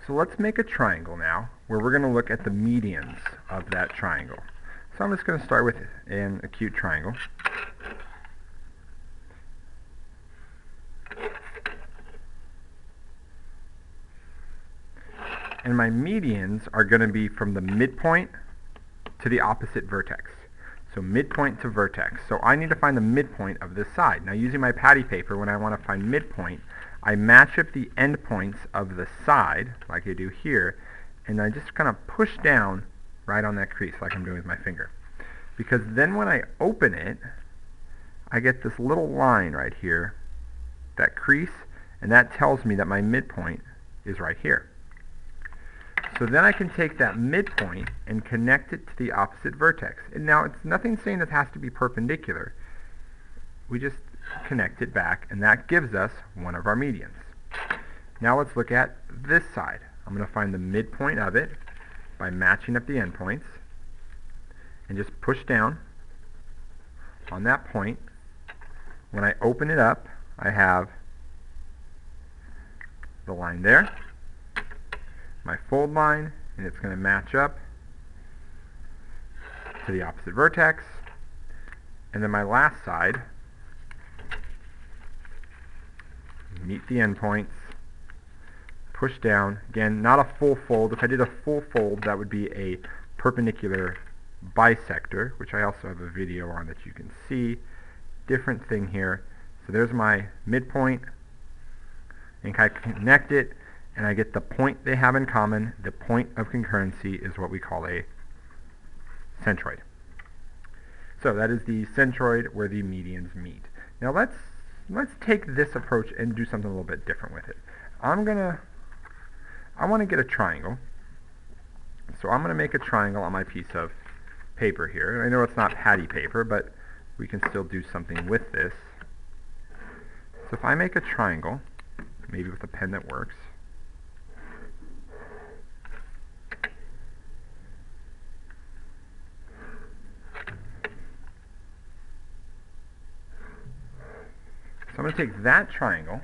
So let's make a triangle now where we're going to look at the medians of that triangle. So I'm just going to start with an acute triangle. And my medians are going to be from the midpoint to the opposite vertex. So midpoint to vertex. So I need to find the midpoint of this side. Now using my patty paper, when I want to find midpoint, I match up the endpoints of the side, like I do here, and I just kind of push down right on that crease, like I'm doing with my finger. Because then when I open it, I get this little line right here, that crease, and that tells me that my midpoint is right here. So then I can take that midpoint and connect it to the opposite vertex. And now it's nothing saying this has to be perpendicular. We just connect it back, and that gives us one of our medians. Now let's look at this side. I'm going to find the midpoint of it by matching up the endpoints and just push down on that point. When I open it up, I have the line there, my fold line, and it's going to match up to the opposite vertex. And then my last side, meet the endpoints, push down. Again, not a full fold. If I did a full fold, that would be a perpendicular bisector, which I also have a video on that you can see. Different thing here. So there's my midpoint, and I connect it, and I get the point they have in common. The point of concurrency is what we call a centroid. So that is the centroid where the medians meet. Now let's take this approach and do something a little bit different with it. I want to get a triangle. So I'm going to make a triangle on my piece of paper here. I know it's not patty paper, but we can still do something with this. So if I make a triangle, maybe with a pen that works, so I'm going to take that triangle,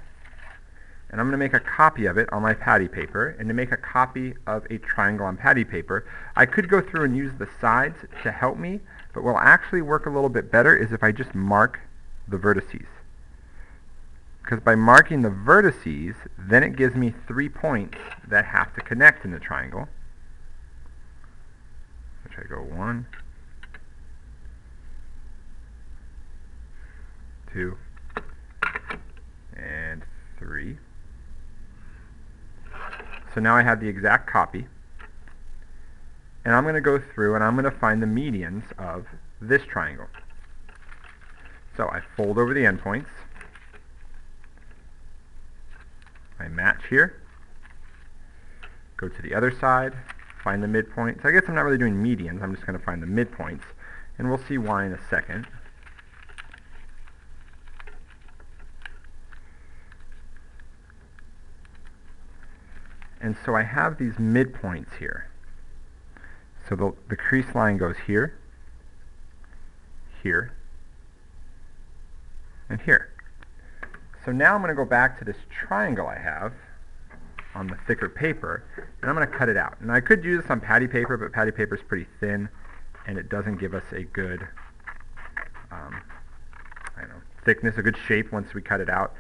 and I'm going to make a copy of it on my patty paper. And to make a copy of a triangle on patty paper, I could go through and use the sides to help me, but what will actually work a little bit better is if I just mark the vertices. Because by marking the vertices, then it gives me 3 points that have to connect in the triangle. Which I go 1, 2, and 3. So now I have the exact copy, and I'm going to go through and I'm going to find the medians of this triangle. So I fold over the endpoints, I match here, go to the other side, find the midpoint. So I guess I'm not really doing medians, I'm just going to find the midpoints, and we'll see why in a second. And so I have these midpoints here. So the crease line goes here, here, and here. So now I'm going to go back to this triangle I have on the thicker paper, and I'm going to cut it out. And I could do this on patty paper, but patty paper is pretty thin, and it doesn't give us a good thickness, a good shape once we cut it out.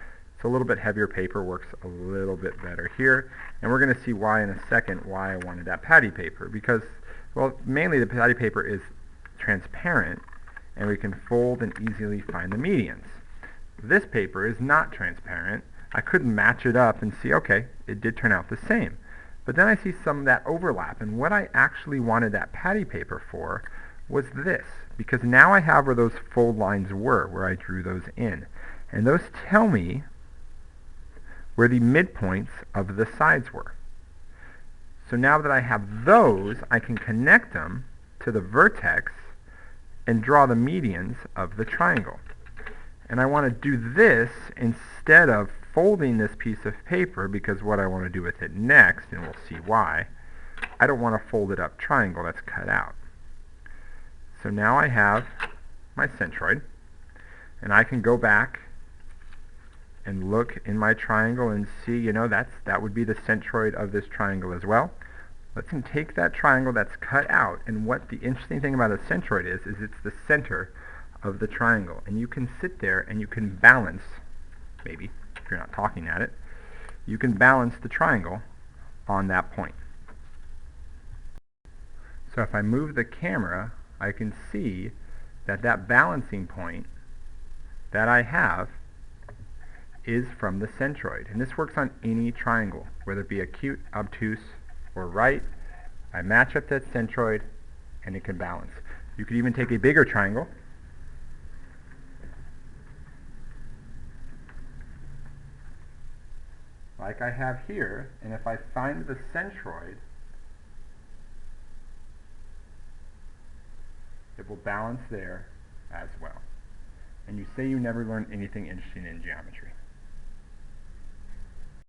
So a little bit heavier paper works a little bit better here. And we're going to see why in a second why I wanted that patty paper. Because, well, mainly the patty paper is transparent, and we can fold and easily find the medians. This paper is not transparent. I could match it up and see, okay, it did turn out the same. But then I see some of that overlap, and what I actually wanted that patty paper for was this. Because now I have where those fold lines were, where I drew those in. And those tell me where the midpoints of the sides were. So now that I have those, I can connect them to the vertex and draw the medians of the triangle. And I want to do this instead of folding this piece of paper, because what I want to do with it next, and we'll see why, I don't want a folded up triangle that's cut out. So now I have my centroid, and I can go back and look in my triangle and see, you know, that would be the centroid of this triangle as well. Let's take that triangle that's cut out, and what the interesting thing about a centroid is it's the center of the triangle. And you can sit there and you can balance, maybe, if you're not talking at it, you can balance the triangle on that point. So if I move the camera, I can see that that balancing point that I have is from the centroid. And this works on any triangle, whether it be acute, obtuse, or right. I match up that centroid and it can balance. You could even take a bigger triangle like I have here, and if I find the centroid, it will balance there as well. And you say you never learned anything interesting in geometry.